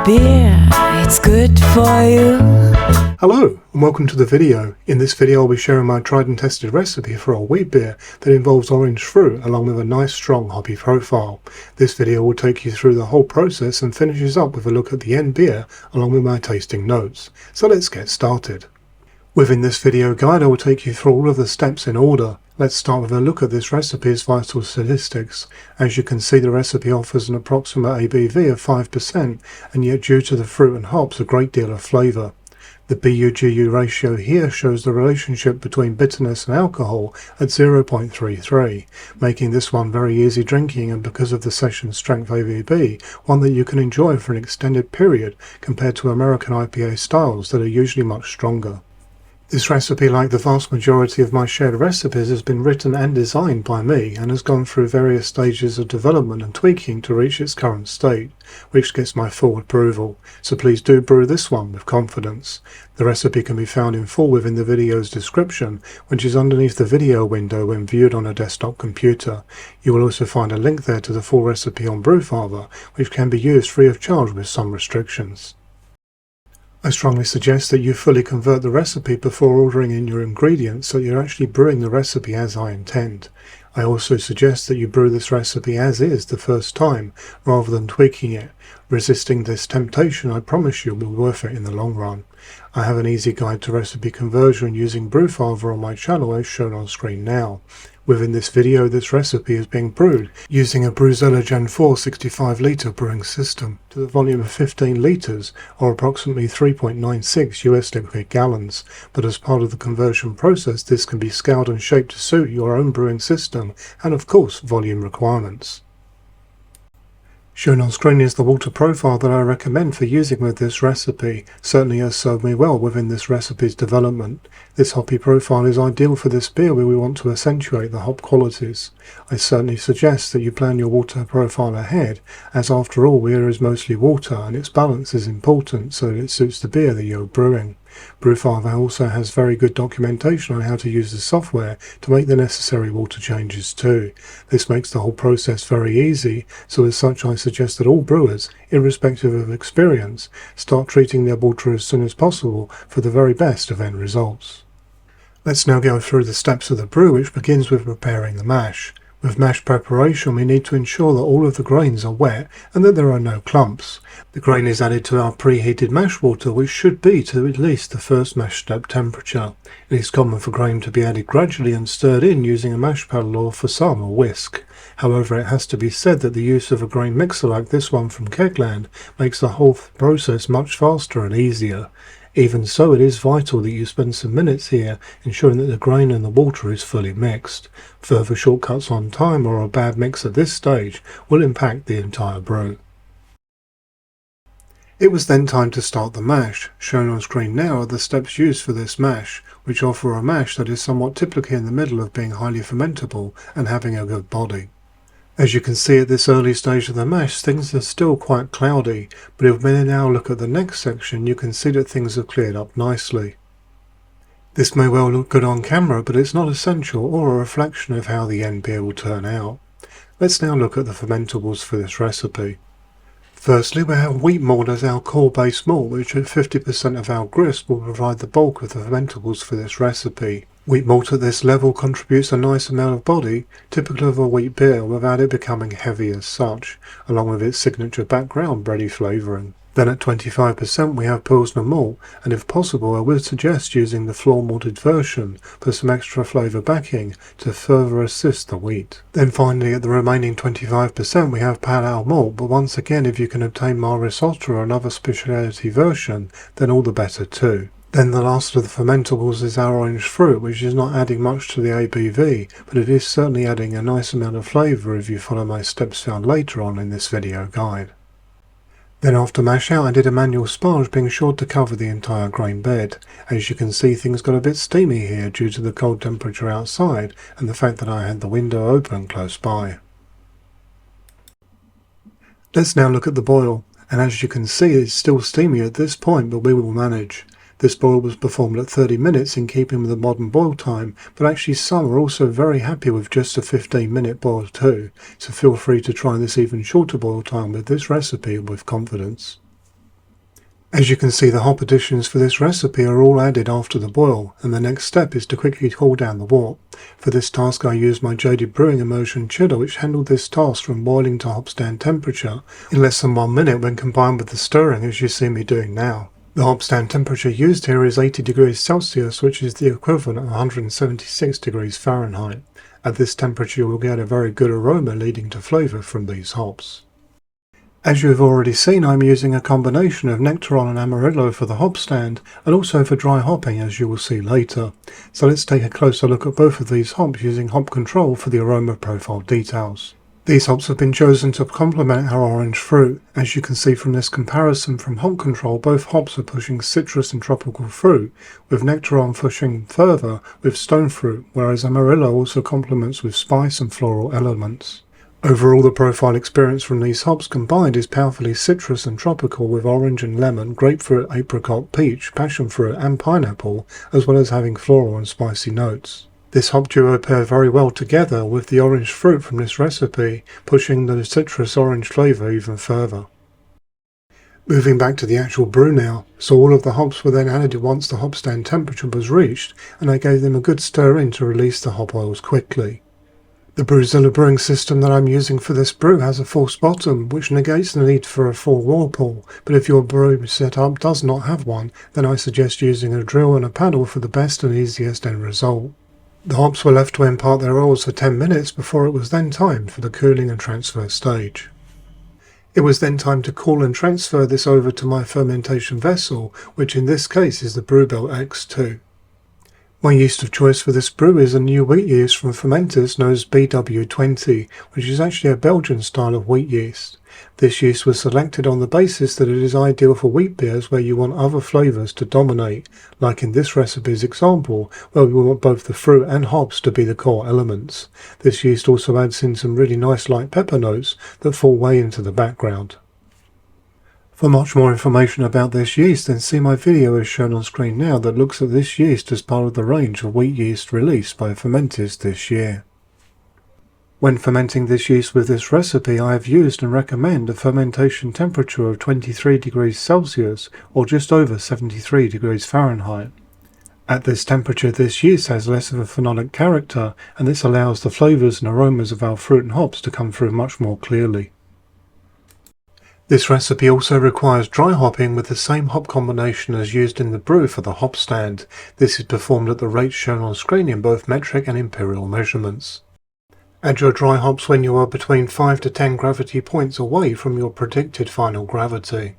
beer, it's good for you. Hello and welcome to the video. In this video I'll be sharing my tried and tested recipe for a wheat beer that involves orange fruit along with a nice strong hoppy profile. This video will take you through the whole process and finishes up with a look at the end beer along with my tasting notes. So let's get started. Within this video guide I will take you through all of the steps in order. Let's start with a look at this recipe's vital statistics. As you can see, the recipe offers an approximate ABV of 5%, and yet due to the fruit and hops a great deal of flavour. The BU-GU ratio here shows the relationship between bitterness and alcohol at 0.33, making this one very easy drinking, and because of the session strength ABV, one that you can enjoy for an extended period compared to American IPA styles that are usually much stronger. This recipe, like the vast majority of my shared recipes, has been written and designed by me and has gone through various stages of development and tweaking to reach its current state, which gets my full approval, so please do brew this one with confidence. The recipe can be found in full within the video's description, which is underneath the video window when viewed on a desktop computer. You will also find a link there to the full recipe on Brewfather, which can be used free of charge with some restrictions. I strongly suggest that you fully convert the recipe before ordering in your ingredients so you're actually brewing the recipe as I intend. I also suggest that you brew this recipe as is the first time, rather than tweaking it. Resisting this temptation, I promise you, will be worth it in the long run. I have an easy guide to recipe conversion using Brewfather on my channel as shown on screen now. Within this video, this recipe is being brewed using a Brewzilla Gen 4 65 litre brewing system to the volume of 15 litres or approximately 3.96 US liquid gallons, but as part of the conversion process this can be scaled and shaped to suit your own brewing system and of course volume requirements. Shown on screen is the water profile that I recommend for using with this recipe. Certainly has served me well within this recipe's development. This hoppy profile is ideal for this beer where we want to accentuate the hop qualities. I certainly suggest that you plan your water profile ahead, as after all beer is mostly water and its balance is important so that it suits the beer that you're brewing. Brewfather also has very good documentation on how to use the software to make the necessary water changes too. This makes the whole process very easy, so as such I suggest that all brewers, irrespective of experience, start treating their water as soon as possible for the very best of end results. Let's now go through the steps of the brew, which begins with preparing the mash. With mash preparation we need to ensure that all of the grains are wet and that there are no clumps. The grain is added to our preheated mash water, which should be to at least the first mash step temperature. It is common for grain to be added gradually and stirred in using a mash paddle or for some a whisk. However, it has to be said that the use of a grain mixer like this one from Kegland makes the whole process much faster and easier. Even so, it is vital that you spend some minutes here ensuring that the grain and the water is fully mixed. Further shortcuts on time or a bad mix at this stage will impact the entire brew. It was then time to start the mash. Shown on screen now are the steps used for this mash, which offer a mash that is somewhat typically in the middle of being highly fermentable and having a good body. As you can see at this early stage of the mash, things are still quite cloudy, but if we now look at the next section, you can see that things have cleared up nicely. This may well look good on camera, but it's not essential or a reflection of how the end beer will turn out. Let's now look at the fermentables for this recipe. Firstly, we have wheat malt as our core base malt, which at 50% of our grist will provide the bulk of the fermentables for this recipe. Wheat malt at this level contributes a nice amount of body, typical of a wheat beer, without it becoming heavy as such, along with its signature background bready flavouring. Then at 25% we have Pilsner malt, and if possible I would suggest using the Floor-Malted version for some extra flavour backing to further assist the wheat. Then finally at the remaining 25% we have Pale Ale malt, but once again if you can obtain Maris Otter or another speciality version then all the better too. Then the last of the fermentables is our orange fruit, which is not adding much to the ABV, but it is certainly adding a nice amount of flavour if you follow my steps found later on in this video guide. Then after mash out I did a manual sponge, being sure to cover the entire grain bed. As you can see things got a bit steamy here due to the cold temperature outside and the fact that I had the window open close by. Let's now look at the boil, and as you can see it's still steamy at this point, but we will manage. This boil was performed at 30 minutes in keeping with the modern boil time, but actually some are also very happy with just a 15-minute boil too, so feel free to try this even shorter boil time with this recipe with confidence. As you can see, the hop additions for this recipe are all added after the boil, and the next step is to quickly cool down the wort. For this task I used my jaded brewing immersion chiller, which handled this task from boiling to hopstand temperature in less than 1 minute when combined with the stirring as you see me doing now. The hopstand temperature used here is 80 degrees Celsius, which is the equivalent of 176 degrees Fahrenheit. At this temperature you will get a very good aroma leading to flavour from these hops. As you have already seen, I am using a combination of Nectaron and Amarillo for the hopstand, and also for dry hopping, as you will see later. So let's take a closer look at both of these hops using hop control for the aroma profile details. These hops have been chosen to complement our orange fruit. As you can see from this comparison from hop control, both hops are pushing citrus and tropical fruit, with Nectaron pushing further with stone fruit, whereas Amarillo also complements with spice and floral elements. Overall, the profile experience from these hops combined is powerfully citrus and tropical, with orange and lemon, grapefruit, apricot, peach, passion fruit and pineapple, as well as having floral and spicy notes. This hop duo pair very well together, with the orange fruit from this recipe pushing the citrus orange flavour even further. Moving back to the actual brew now, so all of the hops were then added once the hopstand temperature was reached, and I gave them a good stir in to release the hop oils quickly. The Brewzilla brewing system that I'm using for this brew has a false bottom, which negates the need for a full whirlpool, but if your brew setup does not have one, then I suggest using a drill and a paddle for the best and easiest end result. The hops were left to impart their oils for 10 minutes before it was then time for the cooling and transfer stage. It was then time to cool and transfer this over to my fermentation vessel, which in this case is the Brewbelt X2. My yeast of choice for this brew is a new wheat yeast from Fermenters known as BW20, which is actually a Belgian style of wheat yeast. This yeast was selected on the basis that it is ideal for wheat beers where you want other flavours to dominate, like in this recipe's example, where we want both the fruit and hops to be the core elements. This yeast also adds in some really nice light pepper notes that fall way into the background. For much more information about this yeast, then see my video as shown on screen now that looks at this yeast as part of the range of wheat yeast released by Fermenters this year. When fermenting this yeast with this recipe, I have used and recommend a fermentation temperature of 23 degrees Celsius or just over 73 degrees Fahrenheit. At this temperature, this yeast has less of a phenolic character, and this allows the flavours and aromas of our fruit and hops to come through much more clearly. This recipe also requires dry hopping with the same hop combination as used in the brew for the hop stand. This is performed at the rates shown on screen in both metric and imperial measurements. Add your dry hops when you are between 5 to 10 gravity points away from your predicted final gravity.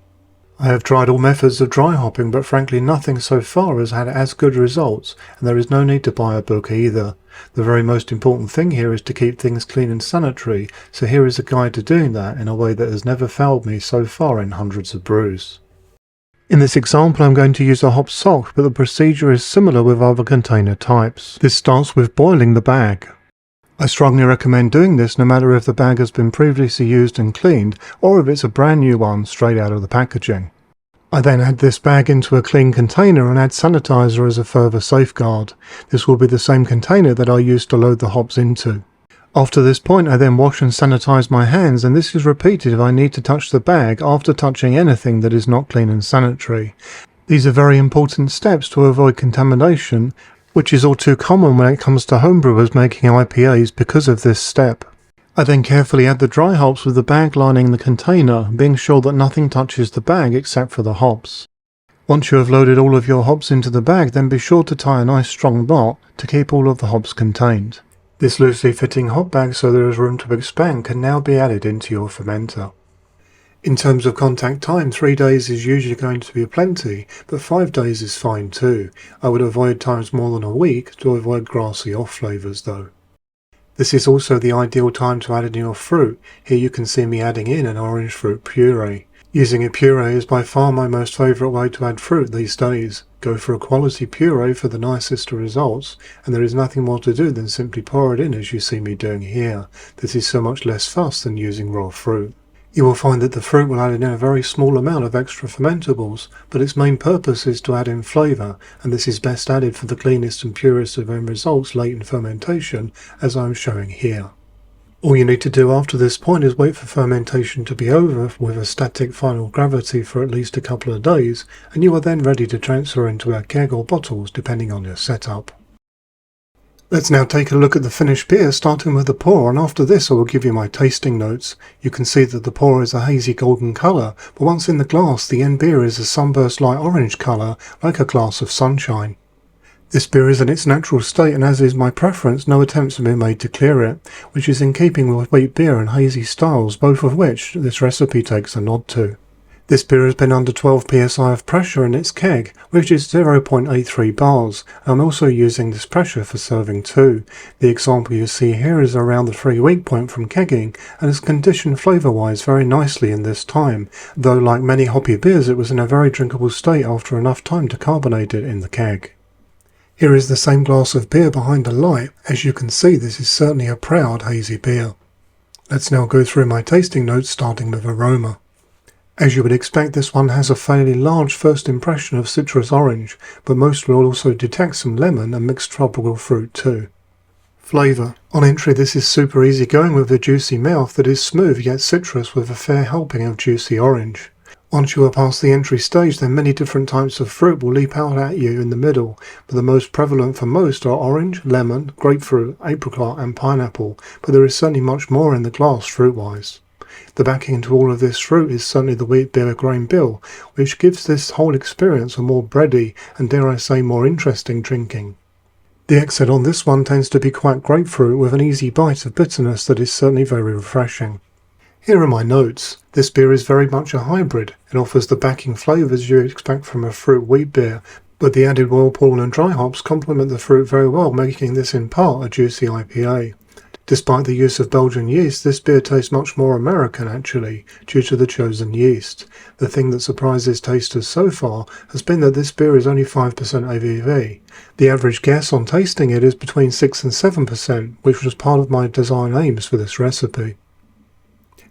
I have tried all methods of dry hopping, but frankly nothing so far has had as good results, and there is no need to buy a book either. The very most important thing here is to keep things clean and sanitary, so here is a guide to doing that in a way that has never failed me so far in hundreds of brews. In this example I'm going to use a hop sock, but the procedure is similar with other container types. This starts with boiling the bag. I strongly recommend doing this no matter if the bag has been previously used and cleaned, or if it's a brand new one straight out of the packaging. I then add this bag into a clean container and add sanitizer as a further safeguard. This will be the same container that I used to load the hops into. After this point I then wash and sanitize my hands, and this is repeated if I need to touch the bag after touching anything that is not clean and sanitary. These are very important steps to avoid contamination, which is all too common when it comes to homebrewers making IPAs because of this step. I then carefully add the dry hops with the bag lining the container, being sure that nothing touches the bag except for the hops. Once you have loaded all of your hops into the bag, then be sure to tie a nice strong knot to keep all of the hops contained. This loosely fitting hop bag, so there is room to expand, can now be added into your fermenter. In terms of contact time, 3 days is usually going to be plenty, but 5 days is fine too. I would avoid times more than a week to avoid grassy off flavours though. This is also the ideal time to add in your fruit. Here you can see me adding in an orange fruit puree. Using a puree is by far my most favourite way to add fruit these days. Go for a quality puree for the nicest results, and there is nothing more to do than simply pour it in as you see me doing here. This is so much less fuss than using raw fruit. You will find that the fruit will add in a very small amount of extra fermentables, but its main purpose is to add in flavour, and this is best added for the cleanest and purest of end results late in fermentation, as I am showing here. All you need to do after this point is wait for fermentation to be over with a static final gravity for at least a couple of days, and you are then ready to transfer into a keg or bottles depending on your setup. Let's now take a look at the finished beer, starting with the pour, and after this I will give you my tasting notes. You can see that the pour is a hazy golden colour, but once in the glass the end beer is a sunburst light orange colour, like a glass of sunshine. This beer is in its natural state, and as is my preference, no attempts have been made to clear it, which is in keeping with wheat beer and hazy styles, both of which this recipe takes a nod to. This beer has been under 12 psi of pressure in its keg, which is 0.83 bars. I'm also using this pressure for serving too. The example you see here is around the 3-week point from kegging, and is conditioned flavour-wise very nicely in this time, though like many hoppy beers it was in a very drinkable state after enough time to carbonate it in the keg. Here is the same glass of beer behind the light. As you can see, this is certainly a proud hazy beer. Let's now go through my tasting notes, starting with aroma. As you would expect, this one has a fairly large first impression of citrus orange, but most will also detect some lemon and mixed tropical fruit too. Flavour. On entry this is super easy going with a juicy mouth that is smooth yet citrus with a fair helping of juicy orange. Once you are past the entry stage, then many different types of fruit will leap out at you in the middle, but the most prevalent for most are orange, lemon, grapefruit, apricot and pineapple, but there is certainly much more in the glass fruit-wise. The backing into all of this fruit is certainly the wheat beer grain bill, which gives this whole experience a more bready and, dare I say, more interesting drinking. The exit on this one tends to be quite grapefruit with an easy bite of bitterness that is certainly very refreshing. Here are my notes. This beer is very much a hybrid. It offers the backing flavours you expect from a fruit wheat beer, but the added whirlpool and dry hops complement the fruit very well, making this in part a juicy IPA. Despite the use of Belgian yeast, this beer tastes much more American actually, due to the chosen yeast. The thing that surprises tasters so far has been that this beer is only 5% ABV. The average guess on tasting it is between 6 and 7%, which was part of my design aims for this recipe.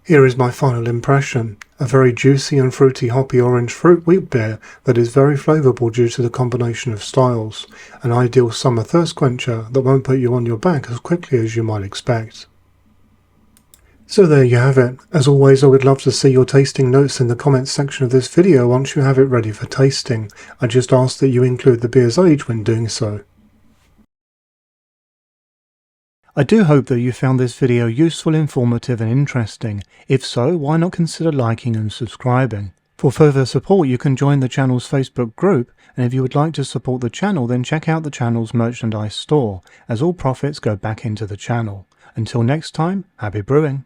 Here is my final impression. A very juicy and fruity hoppy orange fruit wheat beer that is very flavourable due to the combination of styles. An ideal summer thirst quencher that won't put you on your back as quickly as you might expect. So there you have it. As always, I would love to see your tasting notes in the comments section of this video once you have it ready for tasting. I just ask that you include the beer's age when doing so. I do hope that you found this video useful, informative and interesting. If so, why not consider liking and subscribing? For further support you can join the channel's Facebook group, and if you would like to support the channel then check out the channel's merchandise store, as all profits go back into the channel. Until next time, happy brewing!